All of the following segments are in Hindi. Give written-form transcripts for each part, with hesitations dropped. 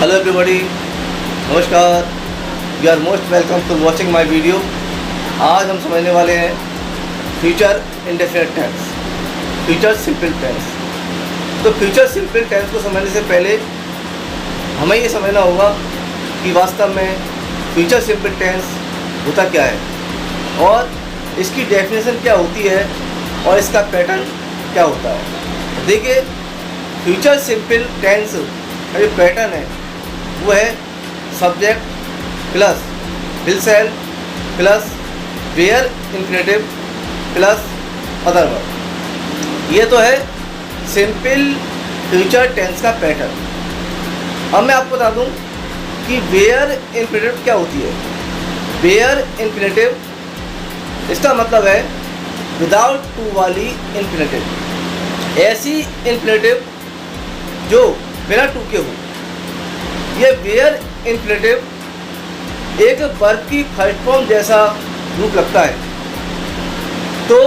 हेलो एवरीबॉडी, नमस्कार। You are most welcome to watching my video. आज हम समझने वाले हैं future indefinite tense, future simple tense. तो फ्यूचर सिंपल टेंस को समझने से पहले हमें ये समझना होगा कि वास्तव में फ्यूचर सिंपल टेंस होता क्या है और इसकी डेफिनेशन क्या होती है और इसका पैटर्न क्या होता है। देखिए, फ्यूचर सिंपल टेंस का जो पैटर्न है वो है subject plus will shall plus bare infinitive plus other verb. ये तो है सिंपल फ्यूचर टेंस का पैटर्न। अब मैं आपको बता दूं कि वेयर इंफिनिटिव क्या होती है। वेयर इंफिनिटिव इसका मतलब है विदाउट टू वाली इंफिनिटिव, ऐसी इंफिनिटिव जो बिना टू के हो। ये वेयर इंफिनिटिव एक वर्ब की फर्स्ट फॉर्म जैसा रूप लगता है। तो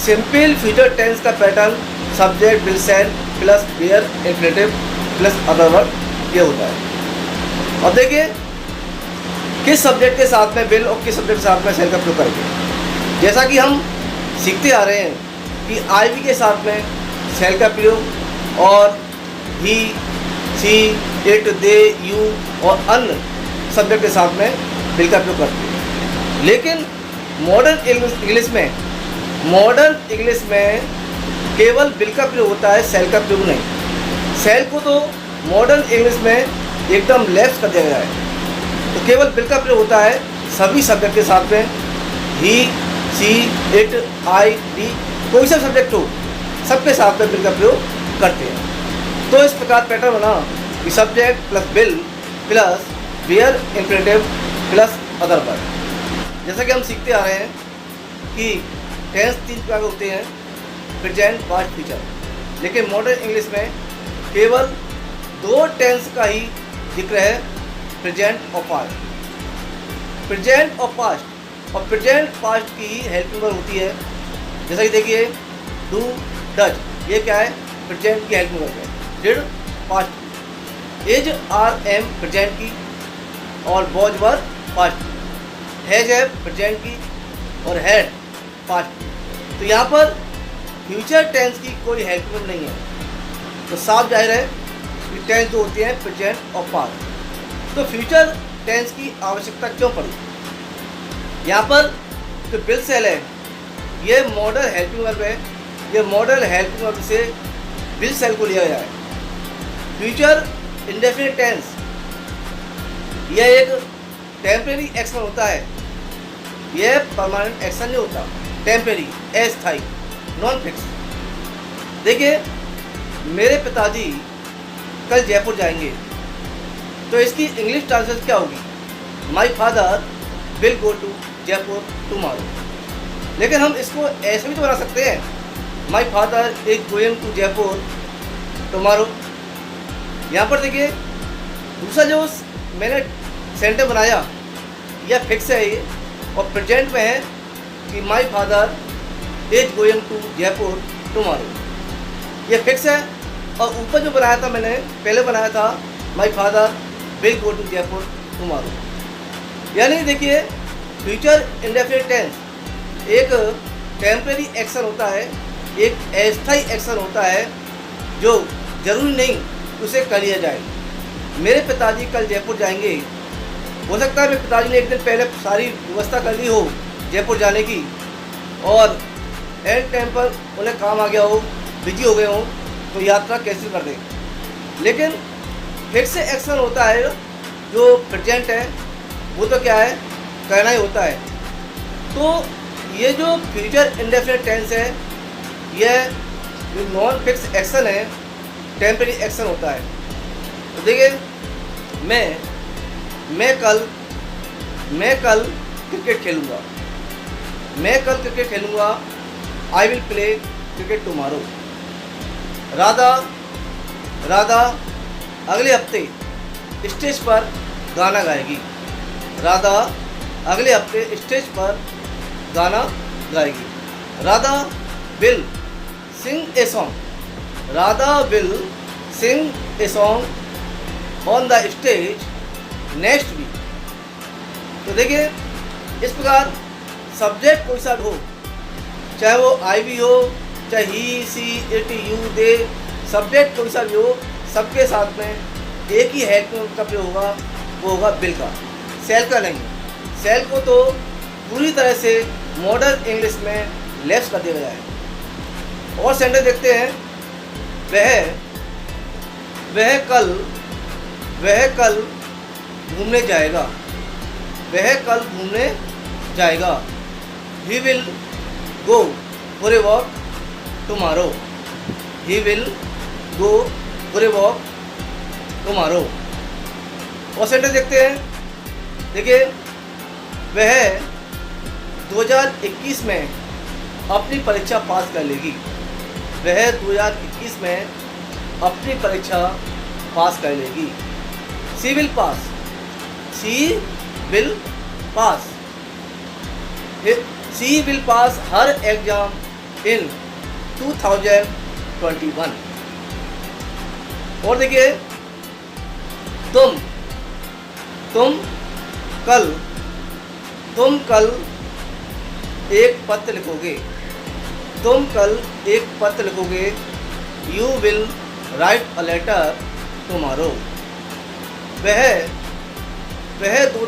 सिंपल फ्यूचर टेंस का pattern subject will shall plus bare infinitive plus other verb ये होता है। अब देखिए किस सब्जेक्ट के साथ में विल और किस सब्जेक्ट के साथ में सेल का प्रयोग करेंगे। जैसा कि हम सीखते आ रहे हैं कि आई वी के साथ में सेल का प्रयोग और ही सी इट दे यू और अन्य सब्जेक्ट के साथ में विल का प्रयोग करते हैं। लेकिन मॉडर्न इंग्लिश में केवल विल का प्रयोग होता है, सेल का प्रयोग नहीं। सेल को तो मॉडर्न इंग्लिश में एकदम लेफ्ट कर दिया गया है। तो केवल विल का प्रयोग होता है सभी सब्जेक्ट के साथ में, ही सी इट आई डी कोई सा सब्जेक्ट हो सबके साथ में विल का प्रयोग करते हैं। तो इस प्रकार पैटर्न बना कि subject plus will plus bare infinitive plus other verb. जैसा कि हम सीखते आ रहे हैं कि टेंस 3 प्रकार के होते हैं, प्रेजेंट पास्ट फ्यूचर। लेकिन मॉडर्न इंग्लिश में केवल 2 टेंस का ही जिक्र है, प्रेजेंट और पास्ट। प्रेजेंट और पास्ट, और प्रेजेंट पास्ट की ही हेल्पिंग वर्ब होती है। जैसा कि देखिए डू डज, ये क्या है, प्रेजेंट की हेल्पिंग वर्ब है। डिड पास्ट की, इज आर एम प्रेजेंट की और वॉज वर पास्ट की, हैज है प्रेजेंट की और हैड पास्ट की। तो यहाँ पर फ्यूचर टेंस की कोई हेल्पिंग नहीं है। तो साफ जाहिर है कि टेंस जो होती है प्रेजेंट और पास्ट। तो फ्यूचर टेंस की आवश्यकता क्यों पड़ी। यहाँ पर जो विल सेल है ये मॉडल हेल्पिंग वर्ब है। ये मॉडल हेल्पिंग वर्ब से विल सेल को लिया गया है। फ्यूचर इंडेफिनिट टेंस यह एक टेम्परेरी एक्शन होता है, यह परमानेंट एक्शन नहीं होता। टेम्परेरी, अस्थायी, नॉन फिक्स। देखिए मेरे पिताजी कल जयपुर जाएंगे, तो इसकी इंग्लिश ट्रांसलेशन क्या होगी, my father will go to Jaipur tomorrow. लेकिन हम इसको ऐसे भी तो बना सकते हैं, my father is going to Jaipur tomorrow. यहाँ पर देखिए दूसरा जो मैंने सेंटेंस बनाया यह फिक्स है ये, और प्रेजेंट में है कि my father is going to Jaipur tomorrow, ये फिक्स है। और ऊपर जो बनाया था मैंने पहले बनाया था my father will go to Jaipur tomorrow. यानी देखिए फ्यूचर इंडेफिनिट टेंस एक टेम्परेरी एक्शन होता है, एक अस्थायी एक्शन होता है जो जरूरी नहीं उसे कर लिया जाए। मेरे पिताजी कल जयपुर जाएंगे, हो सकता है मेरे पिताजी ने एक दिन पहले सारी व्यवस्था कर ली हो जयपुर जाने की और एंड टाइम पर उन्हें काम आ गया हो, बिजी हो गए हो, तो यात्रा कैंसिल कर दें। लेकिन फिक्स एक्शन होता है जो प्रेजेंट है, वो तो क्या है, करना ही होता है। तो ये जो फ्यूचर इंडेफिनिट टेंस है यह जो नॉन फिक्स एक्शन है, टेम्परेरी एक्शन होता है। तो देखिए मैं कल क्रिकेट खेलूँगा, मैं कल क्रिकेट खेलूँगा, I will play cricket tomorrow. Radha अगले हफ्ते स्टेज पर गाना गाएगी। राधा अगले हफ्ते स्टेज पर गाना गाएगी। Radha will sing a song, Radha will sing a song on the stage next week. तो देखिए इस प्रकार सब्जेक्ट कोई सा भी हो, चाहे वो आई भी हो, चाहे ही, सी, इट, यू, दे, सब्जेक्ट कोई सा भी हो, सबके साथ में एक ही हेड का प्रयोग होगा, वो होगा विल का, सेल का नहीं। सेल को तो पूरी तरह से मॉडर्न इंग्लिश में लेफ्ट कर दिया गया है। और सेंटेंस देखते हैं, वह कल घूमने जाएगा, वह कल घूमने जाएगा। He will go for a walk tomorrow, he will go for a walk tomorrow. और सेंटेंस देखते हैं, देखिए वह 2021 में अपनी परीक्षा पास कर लेगी, वह 2021 में अपनी परीक्षा पास कर लेगी। She will pass, she will pass, she will pass her exam in 2021। और देखिए तुम कल एक पत्र लिखोगे, तुम कल एक पत्र लिखोगे। You will write a letter tomorrow. वह 2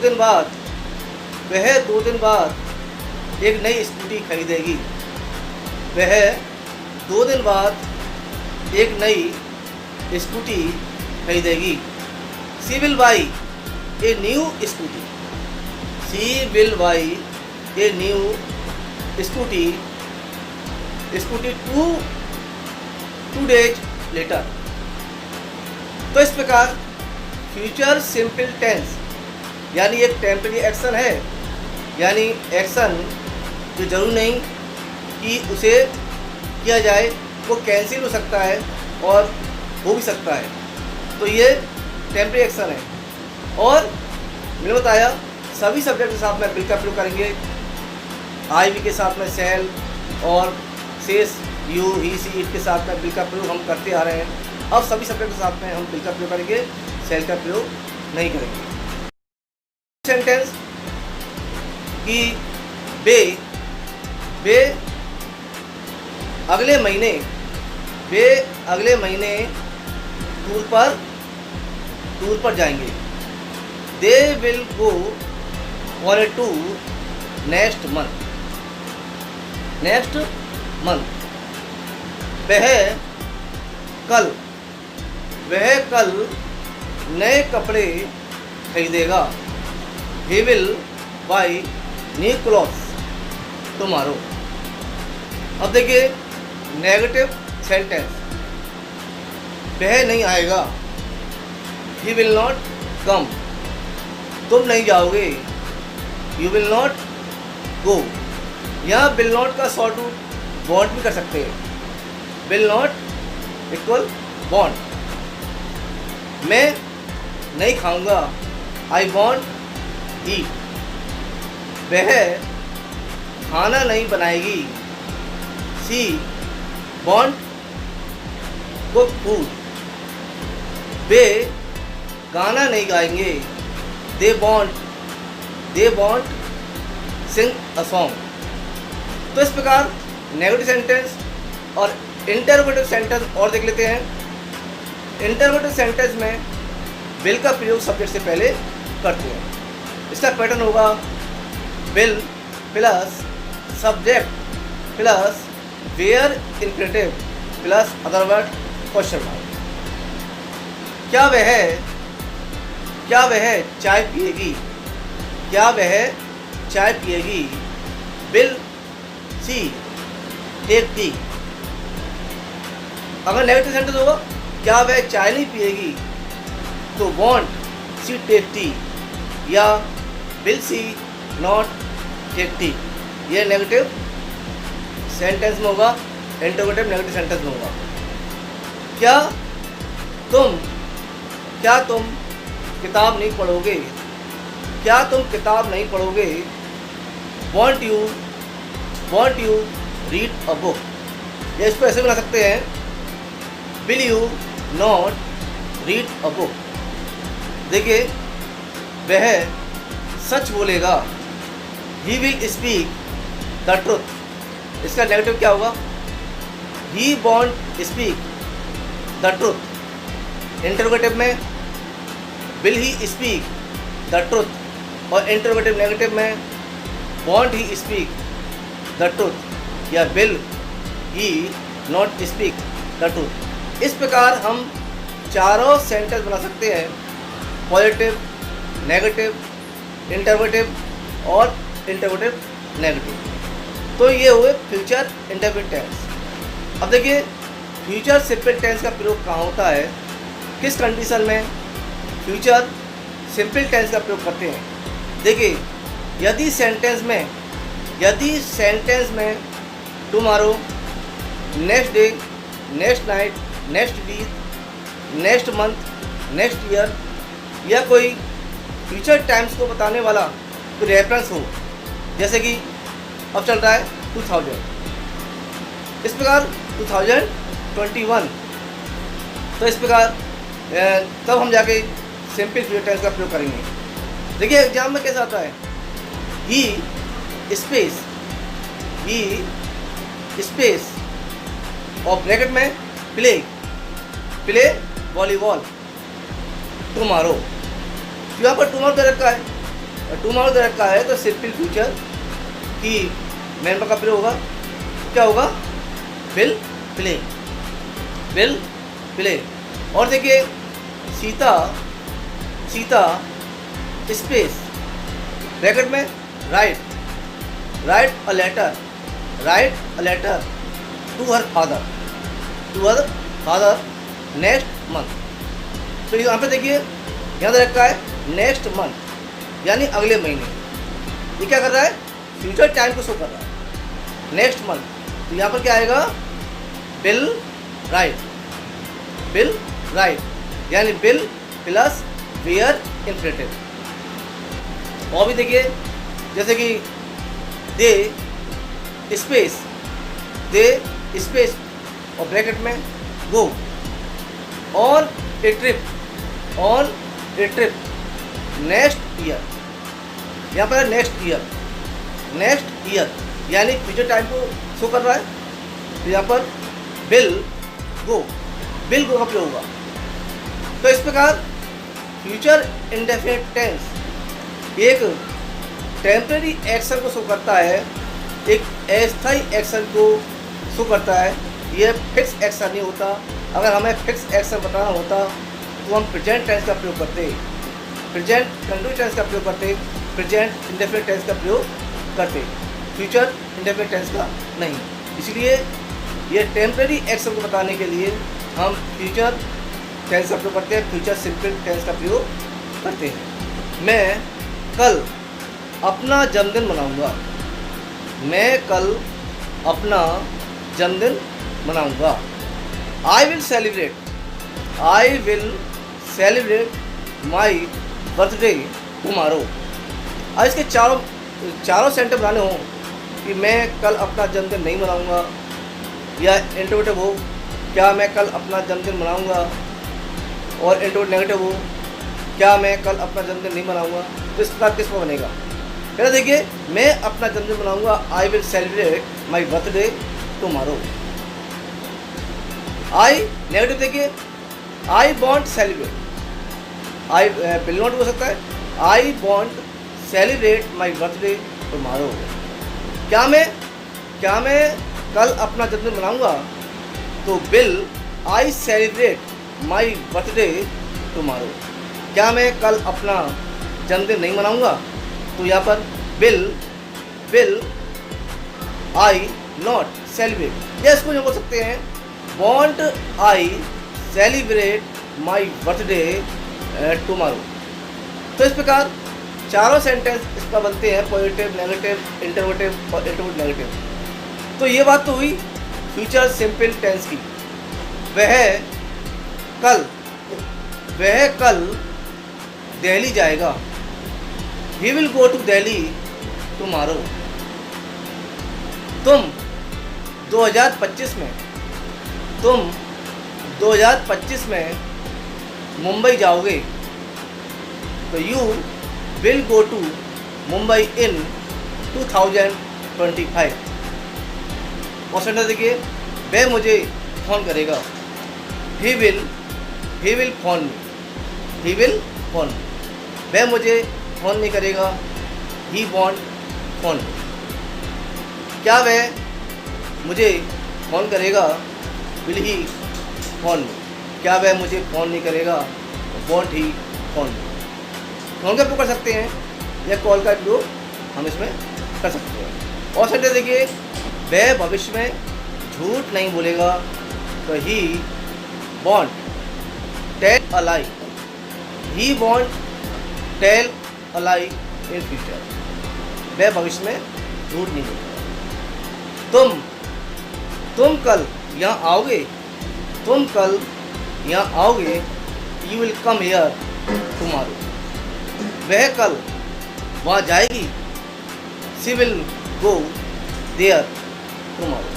दिन बाद एक नई स्कूटी खरीदेगी, वह 2 दिन बाद एक नई स्कूटी खरीदेगी। She will buy a new scooty, she will buy a new scooty 2 days later. तो इस प्रकार फ्यूचर सिंपल टेंस यानी एक टेम्परेरी एक्शन है, यानी एक्शन जो जरूर नहीं कि उसे किया जाए, वो कैंसिल हो सकता है और हो भी सकता है। तो ये टेम्परेरी एक्शन है। और मैंने बताया सभी सब्जेक्ट के साथ में विल का प्रयोग करेंगे। आई वी के साथ में सेल और शेष यू, ही, सी, इट के साथ में विल का प्रयोग हम करते आ रहे हैं। अब सभी सब्जेक्ट के साथ में हम विल का प्रयोग करेंगे, सेल का प्रयोग नहीं करेंगे। सेंटेंस कि वे अगले महीने टूर पर जाएंगे। They will go on A tour next month. वह कल नए कपड़े खरीदेगा। He will buy new clothes tomorrow। अब देखिए नेगेटिव सेंटेंस, वह नहीं आएगा। He will not come, तुम नहीं जाओगे। You will not go, यहाँ will not का शॉर्ट रूट वॉन्ट भी कर सकते हैं। will not equal want. मैं नहीं खाऊंगा, I won't eat। वह खाना नहीं बनाएगी। She won't cook food. वे गाना नहीं गाएंगे। They won't sing a song. तो इस प्रकार नेगेटिव सेंटेंस और इंटरोगेटिव सेंटेंस और देख लेते हैं। इंटरोगेटिव सेंटेंस में विल का प्रयोग सब्जेक्ट से पहले करते हैं। इसका पैटर्न होगा will plus subject plus bare infinitive plus other word question mark. क्या वह चाय पिएगी? क्या वह चाय पिएगी? Will she take tea. अगर नेगेटिव सेंटेंस होगा क्या वह चाय नहीं पिएगी, तो वॉन्ट सी टेक टी या will she not take tea. ये नेगेटिव सेंटेंस में होगा, इंटरोगेटिव नेगेटिव सेंटेंस में होगा। क्या तुम किताब नहीं पढ़ोगे? क्या तुम किताब नहीं पढ़ोगे? Won't you read a book. या इसको ऐसे बना सकते हैं, will you not read a book. देखिए, वह सच बोलेगा, he will speak the truth. इसका नेगेटिव क्या होगा? He won't speak the truth. Interrogative में will he speak the truth, और इंटरोगेटिव नेगेटिव में won't he speak the truth या will he not speak the truth. इस प्रकार हम चारों सेंटेंस बना सकते हैं, पॉजिटिव, नेगेटिव, इंटरोगेटिव और इंटरोगेटिव नेगेटिव। तो ये हुए फ्यूचर इंडेफिनिट टेंस। अब देखिए, फ्यूचर सिंपल टेंस का प्रयोग कहाँ होता है, किस कंडीशन में फ्यूचर सिंपल टेंस का प्रयोग करते हैं। देखिए, यदि सेंटेंस में tomorrow, next day, next night, next week, next month, next year या कोई फ्यूचर टाइम्स को बताने वाला कोई रेफरेंस हो, जैसे कि अब चल रहा है 2000, इस प्रकार 2021, तो इस प्रकार तब हम जाके सिंपल फ्यूचर टेंस का प्रयोग करेंगे। देखिए, एग्जाम में कैसा आता है, ही स्पेस और ब्रैकेट में प्ले वॉलीबॉल टुमारो। तो यहाँ पर टुमारो दे रखा है, और टुमारो दे रखा है तो सिंपल फ्यूचर की मेन का प्रयोग होगा, क्या होगा? Will play. और देखिए, सीता स्पेस ब्रैकेट में write a letter to her father next month. तो यहाँ पे देखिए, यहाँ दे रखा है नेक्स्ट मंथ यानी अगले महीने। ये क्या कर रहा है? फ्यूचर टाइम को शो कर रहा है, नेक्स्ट मंथ। तो यहाँ पर क्या आएगा? बिल राइट यानी बिल प्लस वेयर इन्फिनेटिव। और भी देखिए, जैसे कि दे स्पेस और ब्रैकेट में go on A trip next year. यहाँ पर नेक्स्ट ईयर यानी फ्यूचर टाइम को शो कर रहा है। तो यहाँ पर विल गो का प्रयोग होगा। तो इस प्रकार फ्यूचर इंडेफिनिट टेंस एक टेम्परेरी एक्शन को शो करता है, एक अस्थायी एक्शन को शो करता है। यह फिक्स एक्शन नहीं होता। अगर हमें फिक्स एक्शन बताना होता तो हम प्रेजेंट टेंस का प्रयोग करते, प्रेजेंट कंटिन्यूस टेंस का प्रयोग करते, प्रेजेंट इंडेफिनिट टेंस का प्रयोग करते, फ्यूचर इंडेफिनिट टेंस का नहीं। इसलिए ये टेम्परेरी एक्शन को बताने के लिए हम फ्यूचर टेंस का प्रयोग करते हैं, फ्यूचर सिंपल टेंस का प्रयोग करते हैं। मैं कल अपना जन्मदिन मनाऊंगा। I will celebrate my birthday tomorrow. अब इसके चारों सेंटेंस बनाने हों कि मैं कल अपना जन्मदिन नहीं मनाऊंगा, या इंटरोगेटिव हो, क्या मैं कल अपना जन्मदिन मनाऊंगा, और इंटरोगेटिव नेगेटिव हो, क्या मैं कल अपना जन्मदिन नहीं मनाऊंगा। तो इस प्रकार किस पर बनेगा? पहले देखिए, मैं अपना जन्मदिन मनाऊंगा, I will celebrate my birthday tomorrow. I negative देखिए, I won't celebrate, I will not हो सकता है, I won't celebrate my birthday tomorrow. क्या मैं कल अपना जन्मदिन मनाऊंगा? तो will I celebrate my birthday tomorrow. क्या मैं कल अपना जन्मदिन नहीं मनाऊंगा? तो यहाँ पर विल आई नॉट सेलिब्रेट, या इसको जो बोल सकते हैं want I celebrate my birthday tomorrow. तो इस प्रकार चारों सेंटेंस इस पर बनते हैं, पॉजिटिव, नेगेटिव, इंटरोगेटिव और इंटरोगेटिव नेगेटिव। तो ये बात तो हुई फ्यूचर सिंपल टेंस की। वह कल दिल्ली जाएगा। He will go to Delhi tomorrow. तुम 2025 में मुंबई जाओगे। तो you will go to Mumbai in 2025। और सेंटेंस देखिए, वह मुझे फ़ोन करेगा। He will phone me, he will phone me. वह मुझे फ़ोन नहीं करेगा। He won't phone me. क्या वह मुझे फ़ोन करेगा? Will he phone me. क्या वह मुझे फ़ोन नहीं करेगा? Won't he phone me. Phone का उपयोग कर सकते हैं या कॉल का उपयोग हम इसमें कर सकते हैं। और सेंटेंस देखिए, वह भविष्य में झूठ नहीं बोलेगा। तो he won't tell a lie, he won't tell a lie in future. वह भविष्य में झूठ नहीं बोलेगा। तुम कल यहाँ आओगे, तुम कल यहाँ आओगे। You will come here tomorrow. वह कल वहाँ जाएगी। She will go there tomorrow.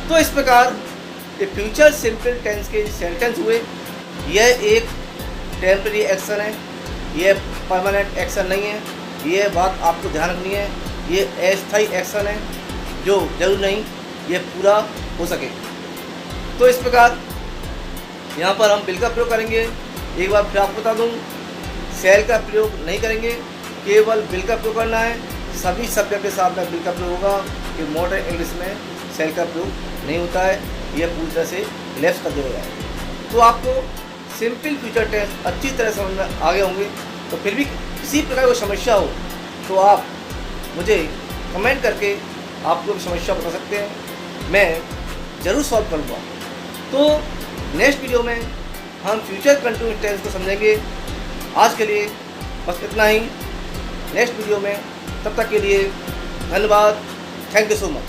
तो इस प्रकार ये फ्यूचर सिंपल टेंस के सेंटेंस हुए। यह एक टेम्परेरी एक्शन है, यह परमानेंट एक्शन नहीं है। ये बात आपको ध्यान रखनी है। ये अस्थायी एक्शन है जो जरूर नहीं ये पूरा हो सके। तो इस प्रकार यहाँ पर हम विल का प्रयोग करेंगे। एक बार फिर आपको बता दूँ, शैल का प्रयोग नहीं करेंगे, केवल विल का प्रयोग करना है। सभी शब्द के साथ में विल का प्रयोग होगा कि मॉडर्न इंग्लिश में शैल का प्रयोग नहीं होता है। यह पूरी तरह से लेफ्ट कर दिया गया है। तो आपको सिंपल फ्यूचर टेंस अच्छी तरह समझ में आ गए होंगे। तो फिर भी किसी प्रकार की समस्या हो तो आप मुझे कमेंट करके आपको समस्या बता सकते हैं, मैं ज़रूर सॉल्व करूँगा। तो नेक्स्ट वीडियो में हम फ्यूचर कंटिन्यूअस टेंस को समझेंगे। आज के लिए बस इतना ही। नेक्स्ट वीडियो में, तब तक के लिए धन्यवाद। Thank you so much.